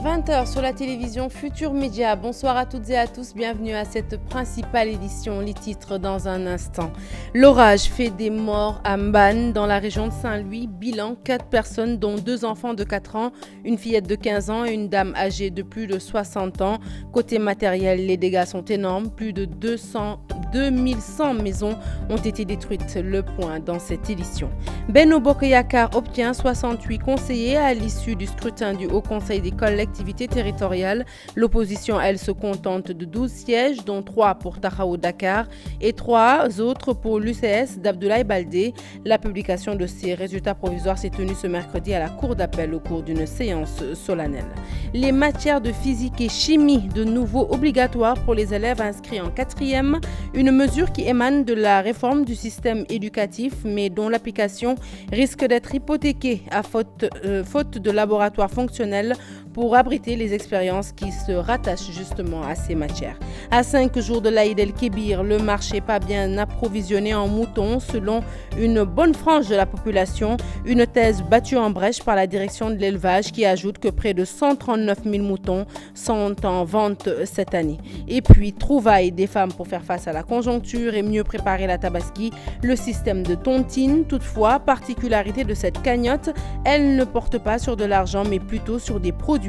20h sur la télévision Futur Média. Bonsoir à toutes et à tous, bienvenue à cette principale édition. Les titres dans un instant. L'orage fait des morts à Mbane dans la région de Saint-Louis. Bilan, 4 personnes dont 2 enfants de 4 ans, une fillette de 15 ans et une dame âgée de plus de 60 ans. Côté matériel, les dégâts sont énormes. Plus de 2100 maisons ont été détruites. Le point dans cette édition. Benno Bokk Yakaar obtient 68 conseillers à l'issue du scrutin du Haut Conseil des collectivités territoriales. L'opposition, elle, se contente de 12 sièges, dont 3 pour Taxawu Dakar et 3 autres pour l'UCS d'Abdoulaye Baldé. La publication de ces résultats provisoires s'est tenue ce mercredi à la Cour d'appel au cours d'une séance solennelle. Les matières de physique et chimie de nouveau obligatoires pour les élèves inscrits en 4e, une mesure qui émane de la réforme du système éducatif, mais dont l'application risque d'être hypothéquée à faute de laboratoires fonctionnels pour abriter les expériences qui se rattachent justement à ces matières. À 5 jours de l'Aïd el-Kébir, le marché pas bien approvisionné en moutons selon une bonne frange de la population, une thèse battue en brèche par la direction de l'élevage qui ajoute que près de 139 000 moutons sont en vente cette année. Et puis, trouvailles des femmes pour faire face à la conjoncture et mieux préparer la tabaski, le système de tontine. Toutefois, particularité de cette cagnotte, elle ne porte pas sur de l'argent mais plutôt sur des produits,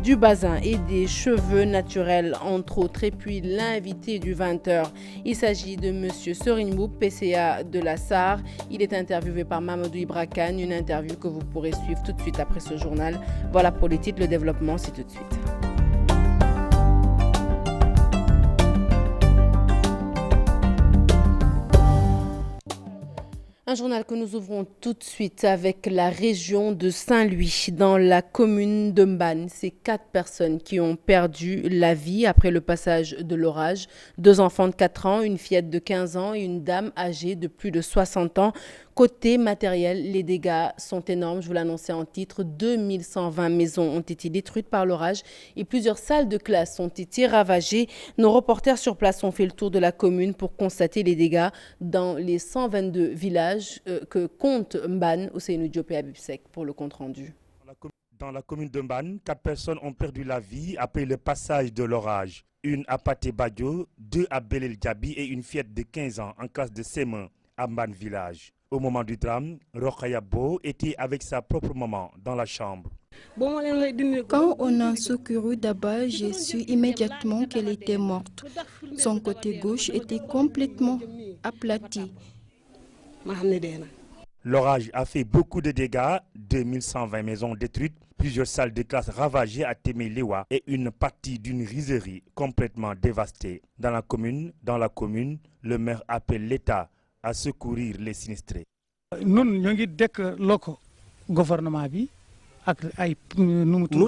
du bazin et des cheveux naturels entre autres. Et puis l'invité du 20h, il s'agit de monsieur Serigne Mboup, PCA de la SAR. Il est interviewé par Mamadou Ibra Kane, une interview que vous pourrez suivre tout de suite après ce journal. Voilà pour les titres, le développement c'est tout de suite. Un journal que nous ouvrons tout de suite avec la région de Saint-Louis, dans la commune de Mbane. C'est 4 personnes qui ont perdu la vie après le passage de l'orage. 2 enfants de 4 ans, une fillette de 15 ans et une dame âgée de plus de 60 ans. Côté matériel, les dégâts sont énormes. Je vous l'annonçais en titre, 2120 maisons ont été détruites par l'orage et plusieurs salles de classe ont été ravagées. Nos reporters sur place ont fait le tour de la commune pour constater les dégâts dans les 122 villages que compte Mbane. Ousseynou Diop et Habib Seck pour le compte rendu. Dans la commune de Mbane, 4 personnes ont perdu la vie après le passage de l'orage. Une à Pathé Badio, 2 à Belel Djabi et une fillette de 15 ans en classe de CM1 à Mbane village. Au moment du drame, Rokhaya Bo était avec sa propre maman dans la chambre. Quand on a secouru Daba, j'ai su immédiatement qu'elle était morte. Son côté gauche était complètement aplati. L'orage a fait beaucoup de dégâts, 2120 maisons détruites, plusieurs salles de classe ravagées à Témé-Lewa et une partie d'une rizerie complètement dévastée. Dans la commune, le maire appelle l'État à secourir les sinistrés. Nous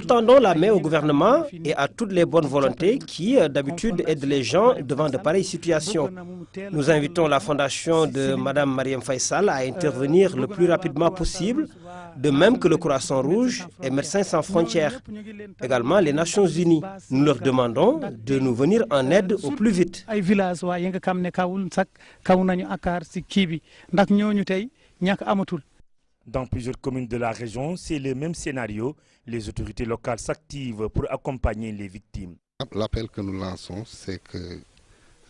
tendons la main au gouvernement et à toutes les bonnes volontés qui, d'habitude, aident les gens devant de pareilles situations. Nous invitons la fondation de Mme Mariam Faisal à intervenir le plus rapidement possible, de même que le Croissant Rouge et Médecins sans frontières. Également les Nations Unies. Nous leur demandons de nous venir en aide au plus vite. Dans plusieurs communes de la région, c'est le même scénario. Les autorités locales s'activent pour accompagner les victimes. L'appel que nous lançons, c'est que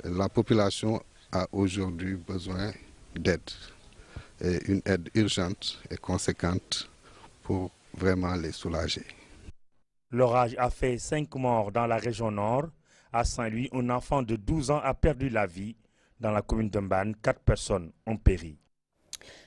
la population a aujourd'hui besoin d'aide. Et une aide urgente et conséquente pour vraiment les soulager. L'orage a fait 5 morts dans la région nord. À Saint-Louis, un enfant de 12 ans a perdu la vie. Dans la commune de Mbane, 4 personnes ont péri.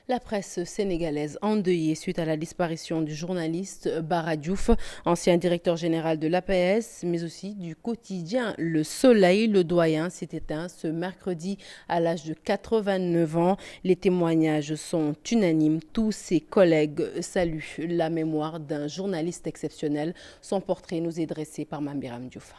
La presse sénégalaise endeuillée suite à la disparition du journaliste Bara Diouf, ancien directeur général de l'APS, mais aussi du quotidien Le Soleil. Le doyen s'est éteint ce mercredi à l'âge de 89 ans. Les témoignages sont unanimes. Tous ses collègues saluent la mémoire d'un journaliste exceptionnel. Son portrait nous est dressé par Mambiram Diouf.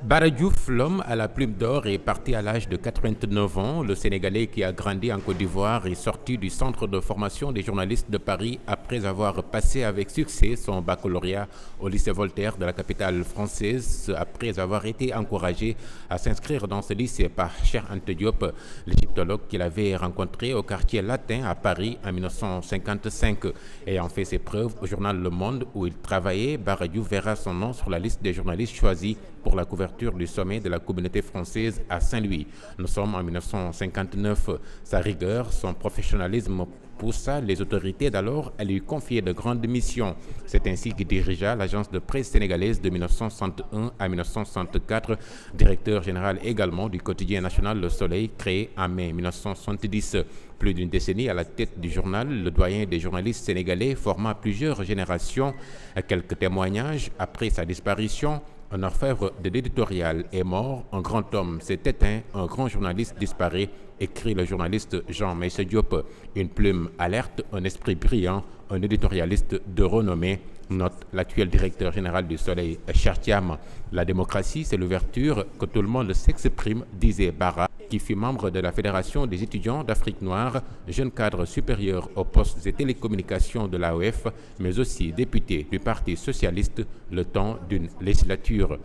Bara Diouf, l'homme à la plume d'or, est parti à l'âge de 89 ans. Le Sénégalais qui a grandi en Côte d'Ivoire est sorti du centre de formation des journalistes de Paris après avoir passé avec succès son baccalauréat au lycée Voltaire de la capitale française, après avoir été encouragé à s'inscrire dans ce lycée par Cheikh Anta Diop, l'égyptologue qu'il avait rencontré au quartier latin à Paris en 1955. Ayant fait ses preuves au journal Le Monde où il travaillait, Bara Diouf verra son nom sur la liste des journalistes choisis pour la couverture du sommet de la communauté française à Saint-Louis. Nous sommes en 1959. Sa rigueur, son professionnalisme poussa les autorités d'alors à lui confier de grandes missions. C'est ainsi qu'il dirigea l'agence de presse sénégalaise de 1961 à 1964, directeur général également du quotidien national Le Soleil, créé en mai 1970. Plus d'une décennie à la tête du journal, le doyen des journalistes sénégalais forma plusieurs générations. Quelques témoignages après sa disparition. Un orfèvre de l'éditorial est mort, un grand homme s'est éteint, un grand journaliste disparaît, écrit le journaliste Jean Meïssa Diop. Une plume alerte, un esprit brillant, un éditorialiste de renommée, note l'actuel directeur général du Soleil, Cheikh Thiam. La démocratie, c'est l'ouverture, que tout le monde s'exprime, disait Bara, qui fut membre de la Fédération des étudiants d'Afrique noire, jeune cadre supérieur aux postes et télécommunications de l'AOF, mais aussi député du Parti socialiste le temps d'une législature.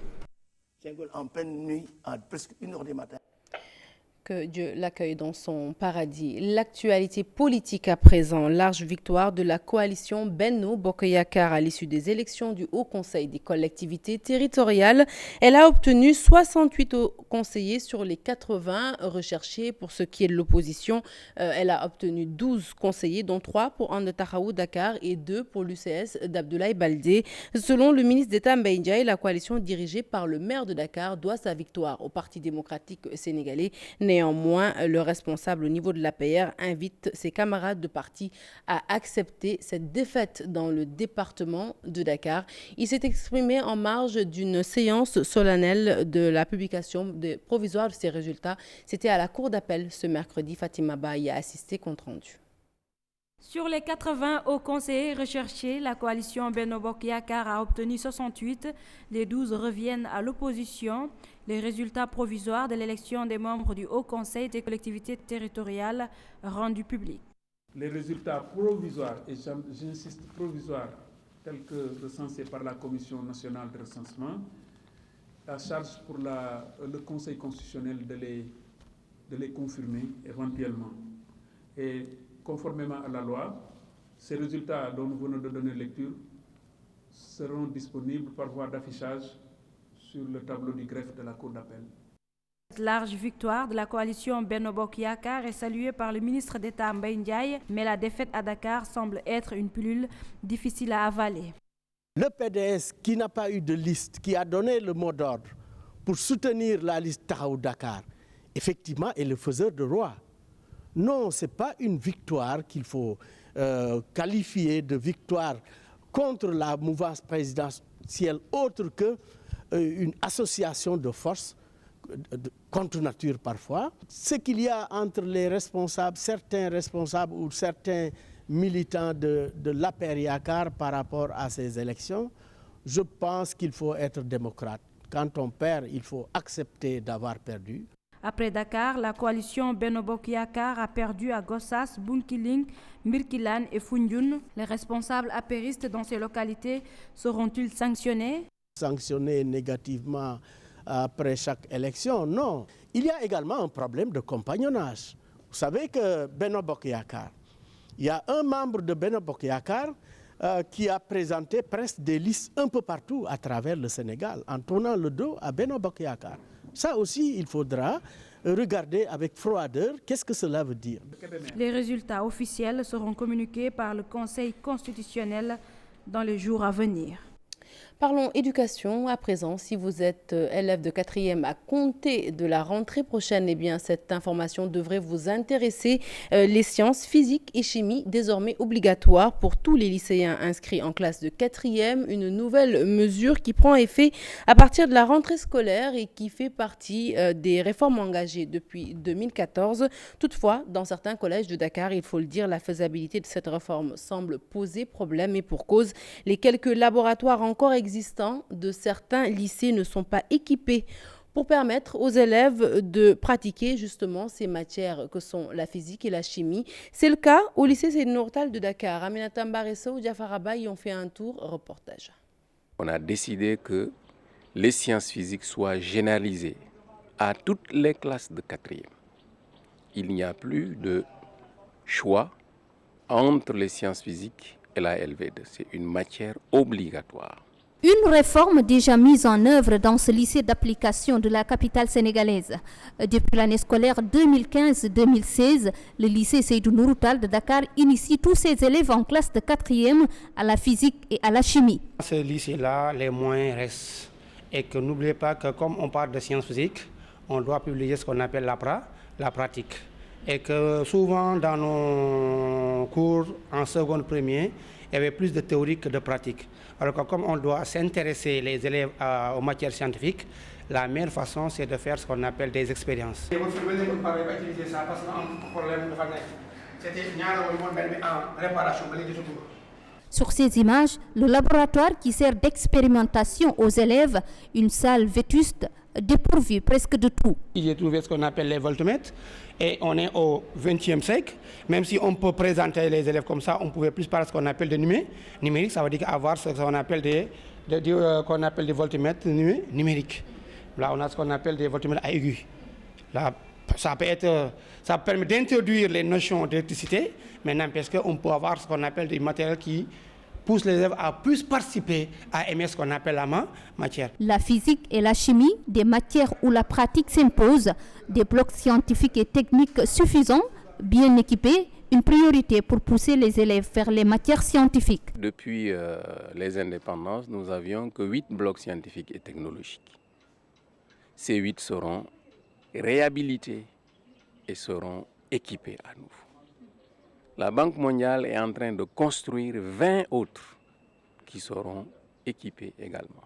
En pleine nuit, à presque 1h du matin. Que Dieu l'accueille dans son paradis. L'actualité politique à présent, large victoire de la coalition Benno Bokk Yakaar à l'issue des élections du Haut Conseil des collectivités territoriales. Elle a obtenu 68 conseillers sur les 80 recherchés pour ce qui est de l'opposition. Elle a obtenu 12 conseillers, dont 3 pour And Taxawu Dakar et 2 pour l'UCS d'Abdoulaye Baldé. Selon le ministre d'État Mbaye Ndiaye, la coalition dirigée par le maire de Dakar doit sa victoire au Parti démocratique sénégalais. Néanmoins, le responsable au niveau de l'APR invite ses camarades de parti à accepter cette défaite dans le département de Dakar. Il s'est exprimé en marge d'une séance solennelle de la publication provisoire de ces résultats. C'était à la cour d'appel ce mercredi. Fatima Ba y a assisté, compte rendu. Sur les 80 hauts conseillers recherchés, la coalition Benno Bokk Yakaar a obtenu 68. Les 12 reviennent à l'opposition. Les résultats provisoires de l'élection des membres du Haut Conseil des collectivités territoriales rendus publics. Les résultats provisoires, et j'insiste provisoires, tels que recensés par la Commission nationale de recensement, la charge pour le Conseil constitutionnel de les confirmer éventuellement. Et conformément à la loi, ces résultats dont nous venons de donner lecture seront disponibles par voie d'affichage sur le tableau du greffe de la Cour d'appel. Cette large victoire de la coalition Benno Bokk Yakaar est saluée par le ministre d'État Mbaye Ndiaye, mais la défaite à Dakar semble être une pilule difficile à avaler. Le PDS, qui n'a pas eu de liste, qui a donné le mot d'ordre pour soutenir la liste Taxawu Dakar, effectivement est le faiseur de roi. Non, ce n'est pas une victoire qu'il faut qualifier de victoire contre la mouvance présidentielle autre que une association de forces contre nature parfois. Ce qu'il y a entre les responsables, certains responsables ou certains militants de l'APR Yakaar par rapport à ces élections, je pense qu'il faut être démocrate. Quand on perd, il faut accepter d'avoir perdu. Après Dakar, la coalition Benno Bokk Yakaar a perdu à Gossas, Bounkiling, Birkilane et Foundiougne. Les responsables apéristes dans ces localités seront-ils sanctionnés? Sanctionnés négativement après chaque élection, non. Il y a également un problème de compagnonnage. Vous savez que Benno Bokk Yakaar, il y a un membre de Benno Bokk Yakaar qui a présenté presque des listes un peu partout à travers le Sénégal, en tournant le dos à Benno Bokk Yakaar. Ça aussi, il faudra regarder avec froideur qu'est-ce que cela veut dire. Les résultats officiels seront communiqués par le Conseil constitutionnel dans les jours à venir. Parlons éducation à présent. Si vous êtes élève de 4e à compter de la rentrée prochaine, eh bien cette information devrait vous intéresser. Les sciences physique et chimie désormais obligatoires pour tous les lycéens inscrits en classe de 4e. Une nouvelle mesure qui prend effet à partir de la rentrée scolaire et qui fait partie des réformes engagées depuis 2014. Toutefois, dans certains collèges de Dakar, il faut le dire, la faisabilité de cette réforme semble poser problème et pour cause. Les quelques laboratoires encore existants existants de certains lycées ne sont pas équipés pour permettre aux élèves de pratiquer justement ces matières que sont la physique et la chimie. C'est le cas au lycée Seydou Nourou Tall de Dakar. Aminata Mbaresso, Diafar Abba y ont fait un tour reportage. On a décidé que les sciences physiques soient généralisées à toutes les classes de 4e. Il n'y a plus de choix entre les sciences physiques et la LV2. C'est une matière obligatoire. Une réforme déjà mise en œuvre dans ce lycée d'application de la capitale sénégalaise. Depuis l'année scolaire 2015-2016, le lycée Seydou Nourou Tall de Dakar initie tous ses élèves en classe de 4e à la physique et à la chimie. Dans ce lycée-là, les moyens restent. Et que n'oubliez pas que comme on parle de sciences physiques, on doit publier ce qu'on appelle la pratique. Et que souvent dans nos cours en seconde premier, il y avait plus de théorie que de pratique. Alors que comme on doit s'intéresser les élèves aux matières scientifiques, la meilleure façon c'est de faire ce qu'on appelle des expériences. Sur ces images, le laboratoire qui sert d'expérimentation aux élèves, une salle vétuste dépourvue presque de tout. J'ai trouvé ce qu'on appelle les voltmètres et on est au XXe siècle. Même si on peut présenter les élèves comme ça, on ne pouvait plus parler de ce qu'on appelle de numérique. Ça veut dire avoir ce qu'on appelle des voltmètres numériques. Là, on a ce qu'on appelle des voltmètres à aigu. Là, ça permet d'introduire les notions d'électricité, mais n'empêche qu'on peut avoir ce qu'on appelle des matériels qui poussent les élèves à plus participer, à aimer ce qu'on appelle la matière. La physique et la chimie, des matières où la pratique s'impose, des blocs scientifiques et techniques suffisants, bien équipés, une priorité pour pousser les élèves vers les matières scientifiques. Depuis les indépendances, nous n'avions que 8 blocs scientifiques et technologiques. Ces 8 seront réhabilités et seront équipés à nouveau. La Banque mondiale est en train de construire 20 autres qui seront équipés également.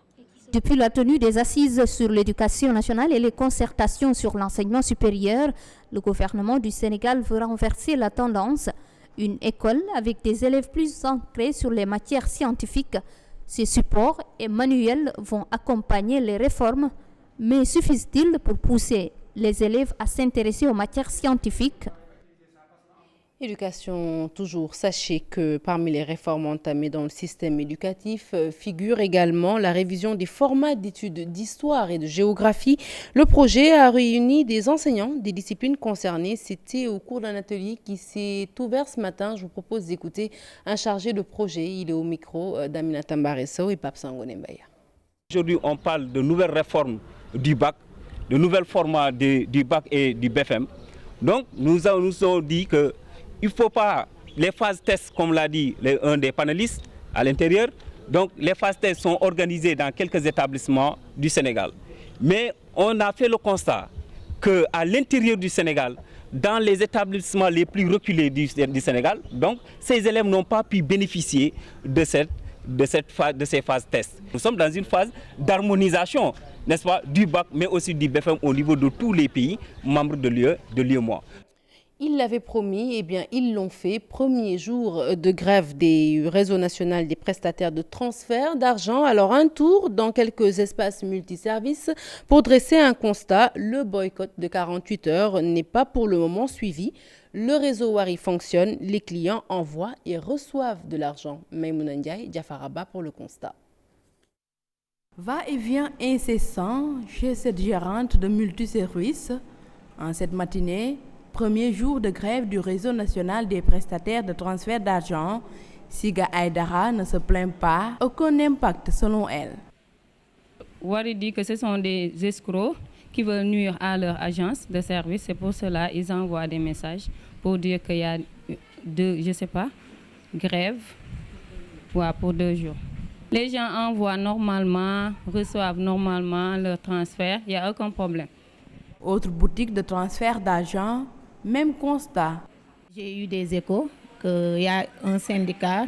Depuis la tenue des assises sur l'éducation nationale et les concertations sur l'enseignement supérieur, le gouvernement du Sénégal veut renverser la tendance. Une école avec des élèves plus ancrés sur les matières scientifiques. Ces supports et manuels vont accompagner les réformes, mais suffisent-ils pour pousser les élèves à s'intéresser aux matières scientifiques? Éducation toujours. Sachez que parmi les réformes entamées dans le système éducatif figure également la révision des formats d'études d'histoire et de géographie. Le projet a réuni des enseignants des disciplines concernées. C'était au cours d'un atelier qui s'est ouvert ce matin. Je vous propose d'écouter un chargé de projet. Il est au micro d'Aminata Mbaresso et Pape Sangone Mbaya. Aujourd'hui, on parle de nouvelles réformes du bac, de nouvelles formats du bac et du BFM. Donc, nous avons dit que il ne faut pas les phases tests, comme l'a dit un des panélistes à l'intérieur. Donc les phases tests sont organisées dans quelques établissements du Sénégal. Mais on a fait le constat qu'à l'intérieur du Sénégal, dans les établissements les plus reculés du Sénégal, donc ces élèves n'ont pas pu bénéficier de ces phases tests. Nous sommes dans une phase d'harmonisation, n'est-ce pas, du bac, mais aussi du BFM au niveau de tous les pays membres de l'UEMOA. Ils l'avaient promis, eh bien ils l'ont fait. Premier jour de grève des réseaux nationaux des prestataires de transfert d'argent. Alors un tour dans quelques espaces multiservices pour dresser un constat. Le boycott de 48 heures n'est pas pour le moment suivi. Le réseau Wari fonctionne, les clients envoient et reçoivent de l'argent. Maïmouna Ndiaye, Diafar Abba pour le constat. Va-et-vient incessant chez cette gérante de multiservices. En cette matinée, premier jour de grève du réseau national des prestataires de transfert d'argent, Siga Aïdara ne se plaint pas. Aucun impact selon elle. Wari dit que ce sont des escrocs qui veulent nuire à leur agence de service. C'est pour cela qu'ils envoient des messages pour dire qu'il y a grève pour 2 jours. Les gens envoient normalement, reçoivent normalement leur transfert. Il n'y a aucun problème. Autre boutique de transfert d'argent, même constat. J'ai eu des échos qu'il y a un syndicat,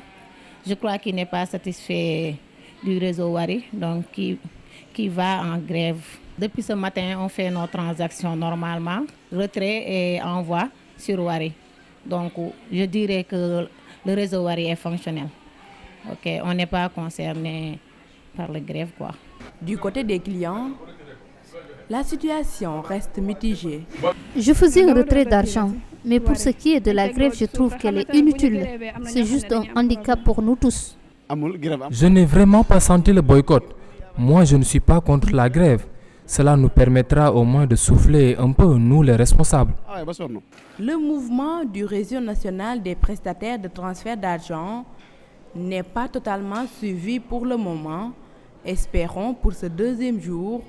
je crois qu'il n'est pas satisfait du réseau Wari, donc qui va en grève. Depuis ce matin, on fait nos transactions normalement, retrait et envoi sur Wari. Donc je dirais que le réseau Wari est fonctionnel. Okay, on n'est pas concerné par la grève, quoi. Du côté des clients, la situation reste mitigée. Je faisais un retrait d'argent, mais pour ce qui est de la grève, je trouve qu'elle est inutile. C'est juste un handicap pour nous tous. Je n'ai vraiment pas senti le boycott. Moi, je ne suis pas contre la grève. Cela nous permettra au moins de souffler un peu, nous les responsables. Le mouvement du réseau national des prestataires de transfert d'argent n'est pas totalement suivi pour le moment. Espérons pour ce deuxième jour,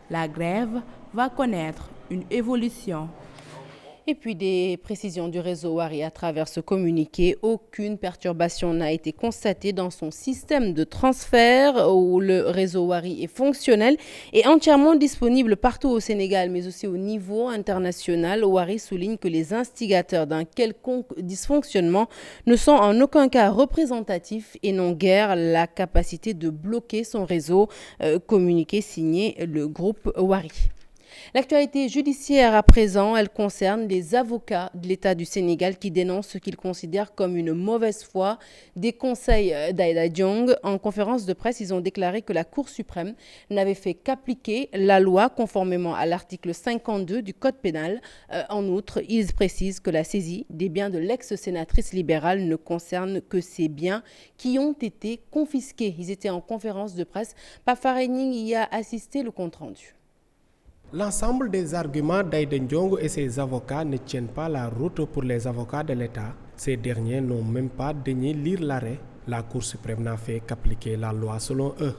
la grève va connaître une évolution. Et puis des précisions du réseau Wari à travers ce communiqué. Aucune perturbation n'a été constatée dans son système de transfert où le réseau Wari est fonctionnel et entièrement disponible partout au Sénégal, mais aussi au niveau international. Wari souligne que les instigateurs d'un quelconque dysfonctionnement ne sont en aucun cas représentatifs et n'ont guère la capacité de bloquer son réseau. Communiqué signé le groupe Wari. L'actualité judiciaire à présent, elle concerne les avocats de l'État du Sénégal qui dénoncent ce qu'ils considèrent comme une mauvaise foi des conseils d'Aïda Diong. En conférence de presse, ils ont déclaré que la Cour suprême n'avait fait qu'appliquer la loi conformément à l'article 52 du Code pénal. En outre, ils précisent que la saisie des biens de l'ex-sénatrice libérale ne concerne que ces biens qui ont été confisqués. Ils étaient en conférence de presse. Papa Ning y a assisté, le compte-rendu. L'ensemble des arguments d'Aïda Diong et ses avocats ne tiennent pas la route pour les avocats de l'État. Ces derniers n'ont même pas daigné lire l'arrêt. La Cour suprême n'a fait qu'appliquer la loi selon eux.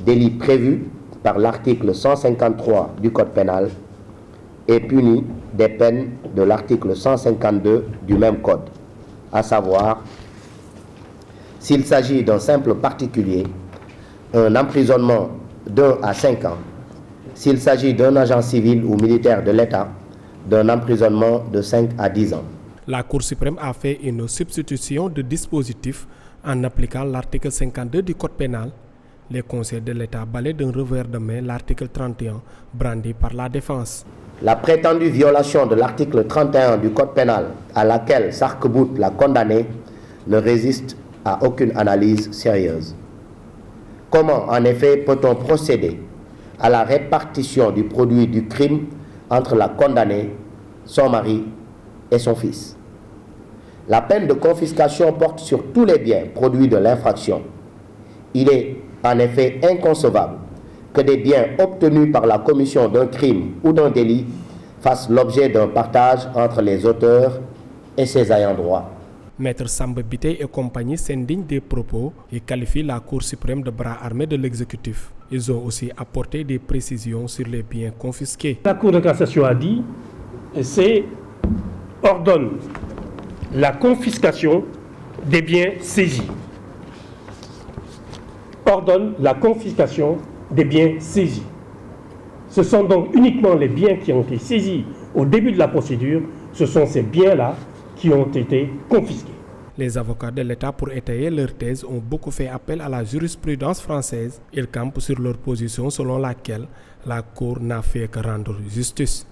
Délit prévu par l'article 153 du Code pénal est puni des peines de l'article 152 du même Code, à savoir, s'il s'agit d'un simple particulier, un emprisonnement d'1 à 5 ans. S'il s'agit d'un agent civil ou militaire de l'État, d'un emprisonnement de 5 à 10 ans. La Cour suprême a fait une substitution de dispositif en appliquant l'article 52 du Code pénal. Les conseils de l'État balaient d'un revers de main l'article 31 brandi par la défense. La prétendue violation de l'article 31 du Code pénal à laquelle s'arc-boute la condamnée ne résiste à aucune analyse sérieuse. Comment en effet peut-on procéder à la répartition du produit du crime entre la condamnée, son mari et son fils? La peine de confiscation porte sur tous les biens produits de l'infraction. Il est en effet inconcevable que des biens obtenus par la commission d'un crime ou d'un délit fassent l'objet d'un partage entre les auteurs et ses ayants droit. Maître Samba Biteye et compagnie s'indignent des propos et qualifient la Cour suprême de bras armé de l'exécutif. Ils ont aussi apporté des précisions sur les biens confisqués. La Cour de cassation a dit ordonne la confiscation des biens saisis. Ordonne la confiscation des biens saisis. Ce sont donc uniquement les biens qui ont été saisis au début de la procédure. Ce sont ces biens-là qui ont été confisqués. Les avocats de l'État, pour étayer leur thèse, ont beaucoup fait appel à la jurisprudence française. Ils campent sur leur position selon laquelle la Cour n'a fait que rendre justice.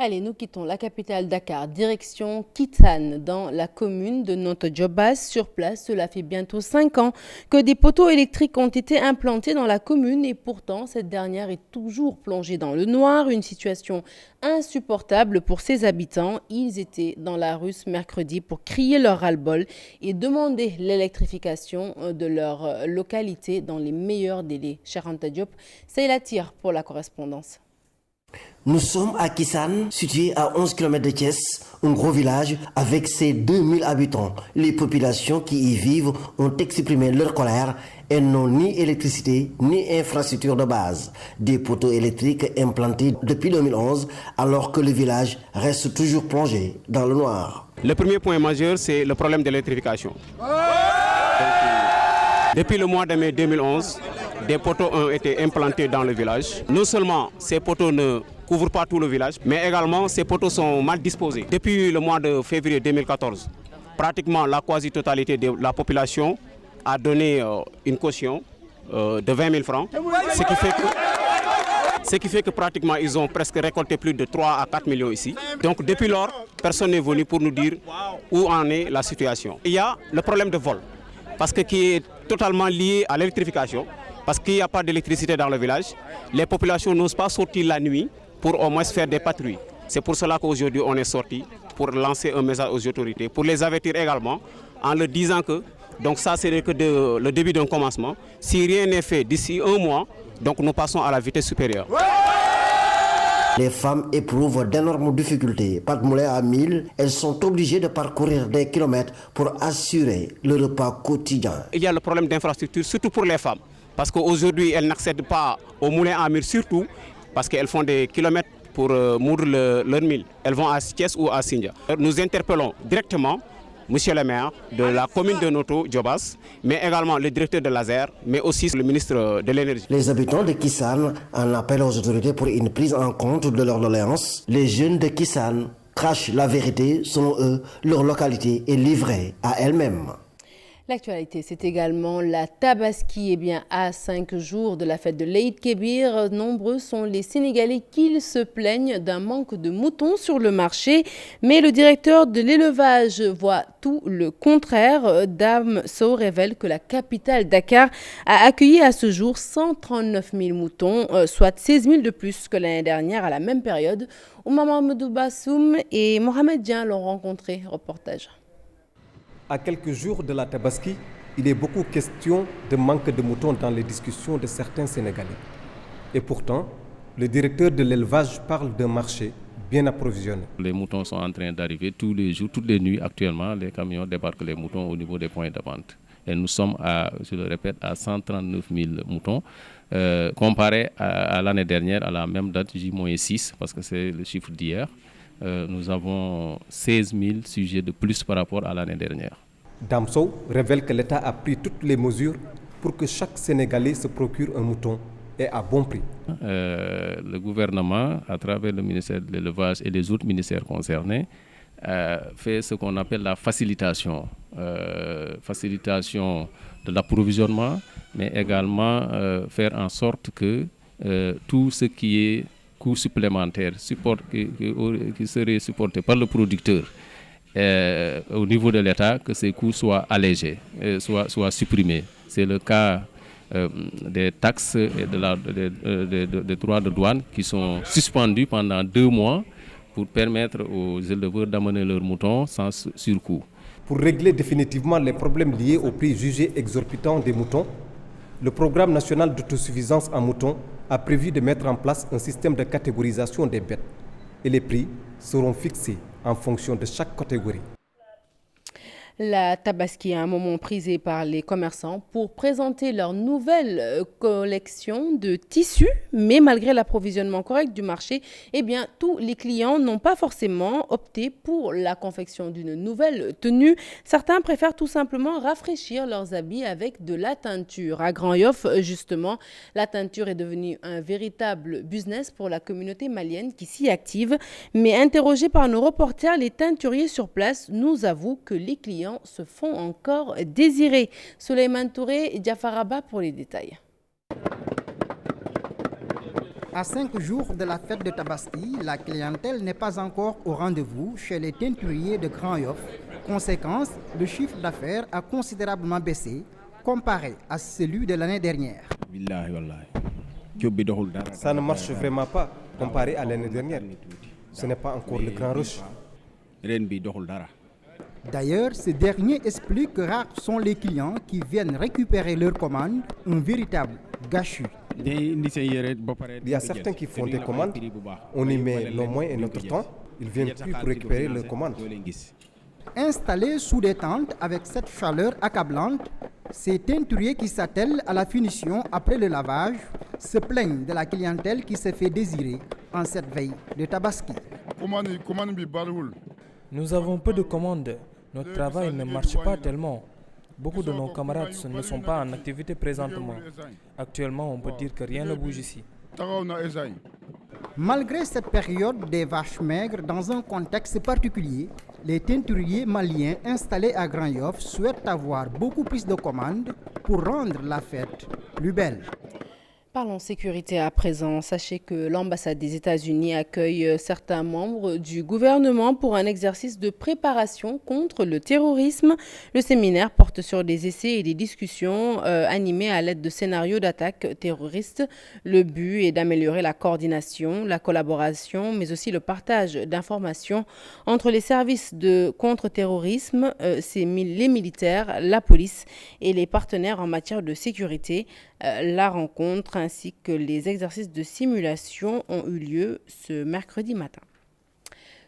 Allez, nous quittons la capitale Dakar, direction Kitane, dans la commune de Notodjobas. Sur place, cela fait bientôt 5 ans que des poteaux électriques ont été implantés dans la commune et pourtant, cette dernière est toujours plongée dans le noir. Une situation insupportable pour ses habitants. Ils étaient dans la rue ce mercredi pour crier leur ras-le-bol et demander l'électrification de leur localité dans les meilleurs délais. Charanta Diop, c'est la tire pour la correspondance. Nous sommes à Kisane, situé à 11 km de Thiès, un gros village avec ses 2000 habitants. Les populations qui y vivent ont exprimé leur colère et n'ont ni électricité ni infrastructure de base. Des poteaux électriques implantés depuis 2011 alors que le village reste toujours plongé dans le noir. Le premier point majeur, c'est le problème de l'électrification. Depuis le mois de mai 2011, des poteaux ont été implantés dans le village. Non seulement ces poteaux ne couvrent pas tout le village, mais également ces poteaux sont mal disposés. Depuis le mois de février 2014, pratiquement la quasi-totalité de la population a donné une caution de 20 000 francs, ce qui fait que pratiquement ils ont presque récolté plus de 3 à 4 millions ici. Donc depuis lors, personne n'est venu pour nous dire où en est la situation. Il y a le problème de vol, parce que qui est totalement lié à l'électrification. parce qu'il n'y a pas d'électricité dans le village. Les populations n'osent pas sortir la nuit pour au moins faire des patrouilles. C'est pour cela qu'aujourd'hui on est sorti pour lancer un message aux autorités, pour les avertir également en leur disant que donc ça c'est que le début d'un commencement. Si rien n'est fait d'ici un mois, donc nous passons à la vitesse supérieure. Les femmes éprouvent d'énormes difficultés. Pas de moulin à 1000, elles sont obligées de parcourir des kilomètres pour assurer le repas quotidien. Il y a le problème d'infrastructure, surtout pour les femmes. Parce qu'aujourd'hui, elles n'accèdent pas au moulin à 1000, surtout parce qu'elles font des kilomètres pour moudre leur mille. Elles vont à Thiès ou à Sindia. Nous interpellons directement Monsieur le maire de la commune de Noto, Djobas, mais également le directeur de l'ASER, mais aussi le ministre de l'Énergie. Les habitants de Kissane en appellent aux autorités pour une prise en compte de leurs doléances. Les jeunes de Kissane crachent la vérité. Selon eux, leur localité est livrée à elle-même. L'actualité, c'est également la Tabaski. Eh bien, à 5 jours de la fête de l'Eid Kébir, nombreux sont les Sénégalais qui se plaignent d'un manque de moutons sur le marché. Mais le directeur de l'élevage voit tout le contraire. Dame Sow révèle que la capitale Dakar a accueilli à ce jour 139 000 moutons, soit 16 000 de plus que l'année dernière à la même période. Oumar Mahmoudou Bassoum et Mohamed Dian l'ont rencontré. Reportage. À quelques jours de la Tabaski, il est beaucoup question de manque de moutons dans les discussions de certains Sénégalais. Et pourtant, le directeur de l'élevage parle d'un marché bien approvisionné. Les moutons sont en train d'arriver tous les jours, toutes les nuits actuellement. Les camions débarquent les moutons au niveau des points de vente. Et nous sommes, je le répète, à 139 000 moutons. Comparé à l'année dernière, à la même date, J-6, parce que c'est le chiffre d'hier. Nous avons 16 000 sujets de plus par rapport à l'année dernière. Damso révèle que l'État a pris toutes les mesures pour que chaque Sénégalais se procure un mouton et à bon prix. Le gouvernement, à travers le ministère de l'élevage et les autres ministères concernés, fait ce qu'on appelle la facilitation. Facilitation de l'approvisionnement, mais également faire en sorte que tout ce qui est coûts supplémentaires qui seraient supportés par le producteur au niveau de l'État, que ces coûts soient allégés, soient supprimés. C'est le cas des taxes et des droits de douane qui sont suspendus pendant 2 mois pour permettre aux éleveurs d'amener leurs moutons sans surcoût. Pour régler définitivement les problèmes liés au prix jugé exorbitant des moutons, le programme national d'autosuffisance en moutons a prévu de mettre en place un système de catégorisation des bêtes et les prix seront fixés en fonction de chaque catégorie. La Tabaski est un moment prisé par les commerçants pour présenter leur nouvelle collection de tissus. Mais malgré l'approvisionnement correct du marché, eh bien, tous les clients n'ont pas forcément opté pour la confection d'une nouvelle tenue. Certains préfèrent tout simplement rafraîchir leurs habits avec de la teinture. À Grand Yoff, justement, la teinture est devenue un véritable business pour la communauté malienne qui s'y active. Mais interrogés par nos reporters, les teinturiers sur place nous avouent que les clients se font encore désirer. Souleymane Touré et Diafaraba pour les détails. À 5 jours de la fête de Tabaski, la clientèle n'est pas encore au rendez-vous chez les teinturiers de Grand Yoff. Conséquence, le chiffre d'affaires a considérablement baissé comparé à celui de l'année dernière. Ça ne marche vraiment pas comparé à l'année dernière. Ce n'est pas encore le grand rush. D'ailleurs, ce dernier explique que rares sont les clients qui viennent récupérer leurs commandes, un véritable gâchis. Il y a certains qui font des commandes, on y met nos moyens et notre temps, ils ne viennent plus pour récupérer leurs commandes. Installés sous des tentes avec cette chaleur accablante, ces teinturiers qui s'attellent à la finition après le lavage se plaignent de la clientèle qui se fait désirer en cette veille de Tabaski. Nous avons peu de commandes. Notre travail ne marche pas tellement. Beaucoup de nos camarades ne sont pas en activité présentement. Actuellement, on peut dire que rien ne bouge ici. Malgré cette période des vaches maigres dans un contexte particulier, les teinturiers maliens installés à Grand Yoff souhaitent avoir beaucoup plus de commandes pour rendre la fête plus belle. Parlons sécurité à présent. Sachez que l'ambassade des États-Unis accueille certains membres du gouvernement pour un exercice de préparation contre le terrorisme. Le séminaire porte sur des essais et des discussions animées à l'aide de scénarios d'attaque terroristes. Le but est d'améliorer la coordination, la collaboration, mais aussi le partage d'informations entre les services de contre-terrorisme, les militaires, la police et les partenaires en matière de sécurité. La rencontre ainsi que les exercices de simulation ont eu lieu ce mercredi matin.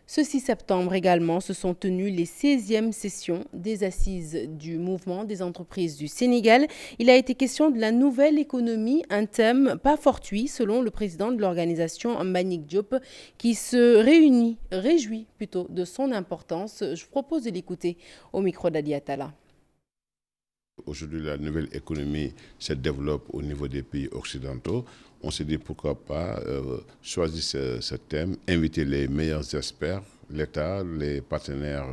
Ce 6 septembre également se sont tenues les 16e sessions des assises du mouvement des entreprises du Sénégal. Il a été question de la nouvelle économie, un thème pas fortuit selon le président de l'organisation Mbagnick Diop qui se réjouit plutôt de son importance. Je vous propose de l'écouter au micro d'Adi Atala. Aujourd'hui, la nouvelle économie se développe au niveau des pays occidentaux. On s'est dit pourquoi pas choisir ce thème, inviter les meilleurs experts, l'État, les partenaires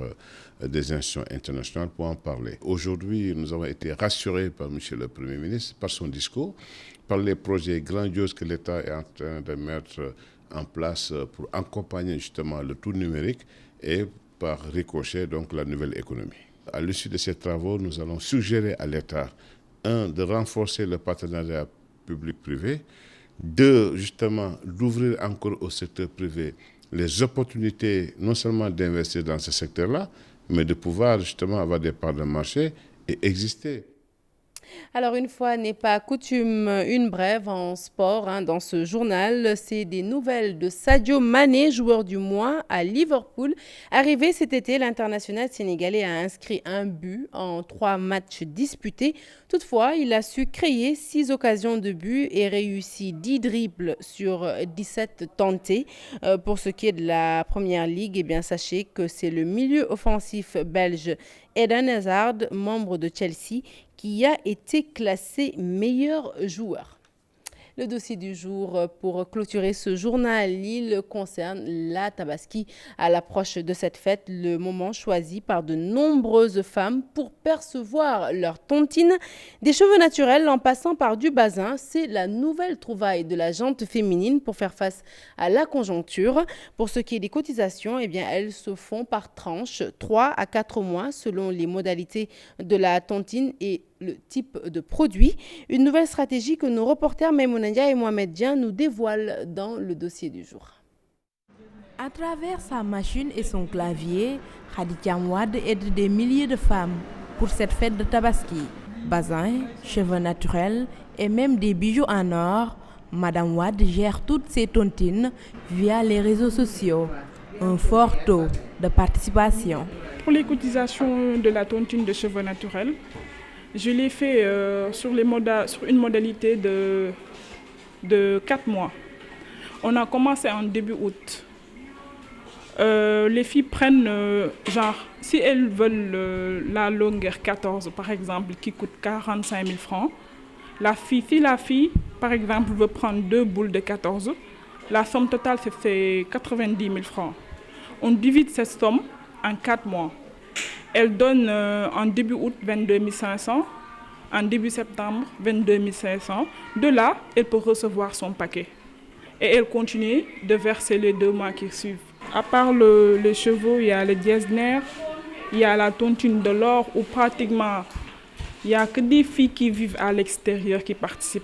des institutions internationales pour en parler. Aujourd'hui, nous avons été rassurés par M. le Premier ministre, par son discours, par les projets grandioses que l'État est en train de mettre en place pour accompagner justement le tout numérique et par ricochet donc la nouvelle économie. À l'issue de ces travaux, nous allons suggérer à l'État, de renforcer le partenariat public-privé, justement, d'ouvrir encore au secteur privé les opportunités non seulement d'investir dans ce secteur-là, mais de pouvoir justement avoir des parts de marché et exister. Alors, une fois n'est pas coutume, une brève en sport dans ce journal. C'est des nouvelles de Sadio Mané, joueur du mois à Liverpool. Arrivé cet été, l'international sénégalais a inscrit un but en 3 matchs disputés. Toutefois, il a su créer 6 occasions de but et réussi 10 dribbles sur 17 tentés. Pour ce qui est de la Première Ligue, eh bien, sachez que c'est le milieu offensif belge Eden Hazard, membre de Chelsea, qui a été classé meilleur joueur. Le dossier du jour pour clôturer ce journal, il concerne la Tabaski. À l'approche de cette fête, le moment choisi par de nombreuses femmes pour percevoir leur tontine. Des cheveux naturels en passant par du basin, c'est la nouvelle trouvaille de la jante féminine pour faire face à la conjoncture. Pour ce qui est des cotisations, eh bien, elles se font par tranches, 3 à 4 mois selon les modalités de la tontine et le type de produit. Une nouvelle stratégie que nos reporters Maïmouna Ndiaye et Mohamed Dian nous dévoilent dans le dossier du jour. À travers sa machine et son clavier, Khady Thiam Wade aide des milliers de femmes pour cette fête de Tabaski. Bazin, cheveux naturels et même des bijoux en or, Madame Wade gère toutes ses tontines via les réseaux sociaux. Un fort taux de participation. Pour les cotisations de la tontine de cheveux naturels, je l'ai fait sur une modalité de 4 mois. On a commencé en début août. Les filles prennent, si elles veulent la longueur 14 par exemple, qui coûte 45 000 francs, si la fille, par exemple, veut prendre 2 boules de 14, la somme totale c'est 90 000 francs. On divise cette somme en 4 mois. Elle donne en début août 22 500, en début septembre 22 500. De là, elle peut recevoir son paquet. Et elle continue de verser les 2 mois qui suivent. À part les chevaux, il y a le Diesner, il y a la tontine de l'or où pratiquement il n'y a que des filles qui vivent à l'extérieur qui participent.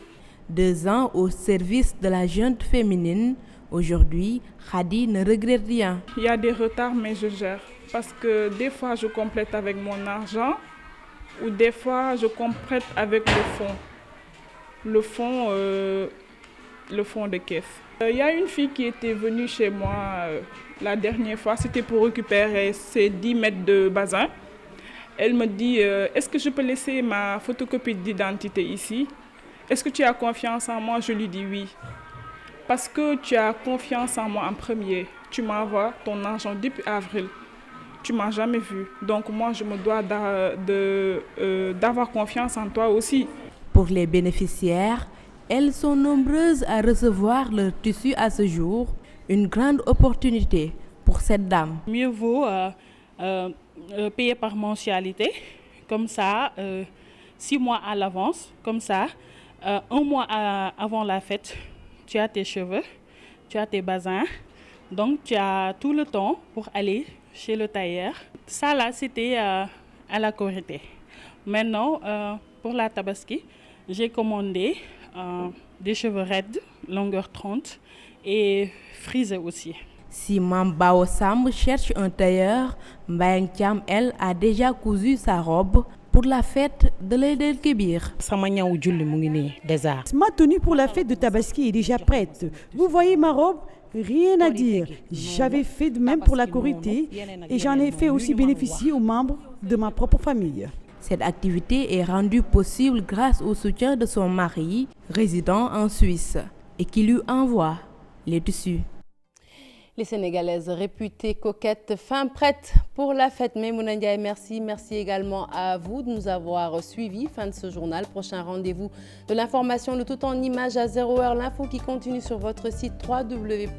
2 ans au service de la jante féminine. Aujourd'hui, Khady ne regrette rien. Il y a des retards, mais je gère. Parce que des fois, je complète avec mon argent ou des fois, je complète avec le fonds de caisse. Il y a une fille qui était venue chez moi la dernière fois, c'était pour récupérer ses 10 mètres de basin. Elle me dit, est-ce que je peux laisser ma photocopie d'identité ici? Est-ce que tu as confiance en moi? Je lui dis oui. Parce que tu as confiance en moi en premier. Tu m'envoies ton argent depuis avril. Tu ne m'as jamais vu. Donc moi, je me dois d'avoir confiance en toi aussi. Pour les bénéficiaires, elles sont nombreuses à recevoir leur tissu à ce jour. Une grande opportunité pour cette dame. Mieux vaut payer par mensualité. Comme ça, 6 mois à l'avance. Comme ça, Un mois avant la fête, tu as tes cheveux, tu as tes bazins, donc tu as tout le temps pour aller chez le tailleur. Ça là, c'était à la Korité. Maintenant, pour la Tabaski, j'ai commandé des cheveux raides, longueur 30 et frisés aussi. Si Mambao Sam cherche un tailleur, Mbayang Thiam, elle, a déjà cousu sa robe pour la fête de l'Eid el-Kébir. Ma tenue pour la fête de Tabaski est déjà prête. Vous voyez ma robe? Rien à dire. J'avais fait de même pour la Korité et j'en ai fait aussi bénéficier aux membres de ma propre famille. Cette activité est rendue possible grâce au soutien de son mari, résident en Suisse, et qui lui envoie les tissus. Les Sénégalaises réputées coquettes, fin prête pour la fête. Maïmouna Ndiaye, merci. Merci également à vous de nous avoir suivis. Fin de ce journal. Prochain rendez-vous de l'information, le tout en images à 0h. L'info qui continue sur votre site www.igfm.sn.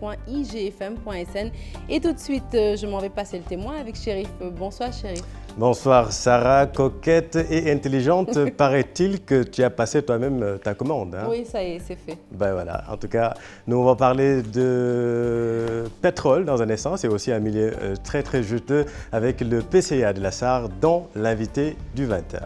Et tout de suite, je m'en vais passer le témoin avec Chérif. Bonsoir Chérif. Bonsoir Sarah, coquette et intelligente. Paraît-il que tu as passé toi-même ta commande. Hein? Oui, ça y est, c'est fait. Ben voilà, en tout cas, nous on va parler de pétrole dans un instant. C'est aussi un milieu très très juteux avec le PCA de la SAR, dont l'invité du 20h.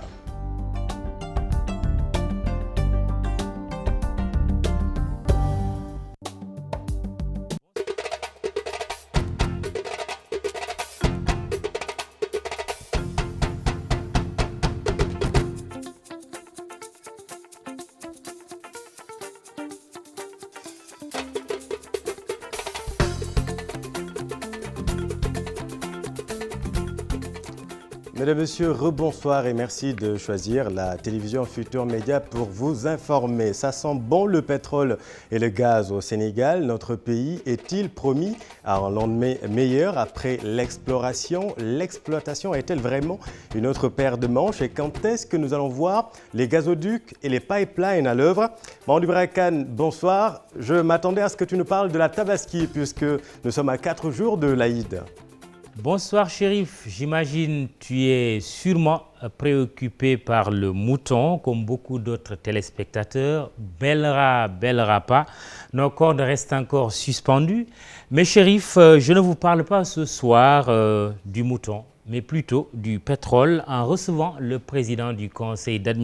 Mesdames, Messieurs, rebonsoir et merci de choisir la télévision Futur Média pour vous informer. Ça sent bon le pétrole et le gaz au Sénégal. Notre pays est-il promis à un lendemain meilleur après l'exploration? L'exploitation est-elle vraiment une autre paire de manches? Et quand est-ce que nous allons voir les gazoducs et les pipelines à l'œuvre? Mamadou Ibra Kane, bonsoir. Je m'attendais à ce que tu nous parles de la Tabaski puisque nous sommes à 4 jours de l'Aïd. Bonsoir Chérif, j'imagine tu es sûrement préoccupé par le mouton comme beaucoup d'autres téléspectateurs. Bellera pas, nos cordes restent encore suspendues. Mais Chérif, je ne vous parle pas ce soir du mouton, mais plutôt du pétrole en recevant le président du conseil d'administration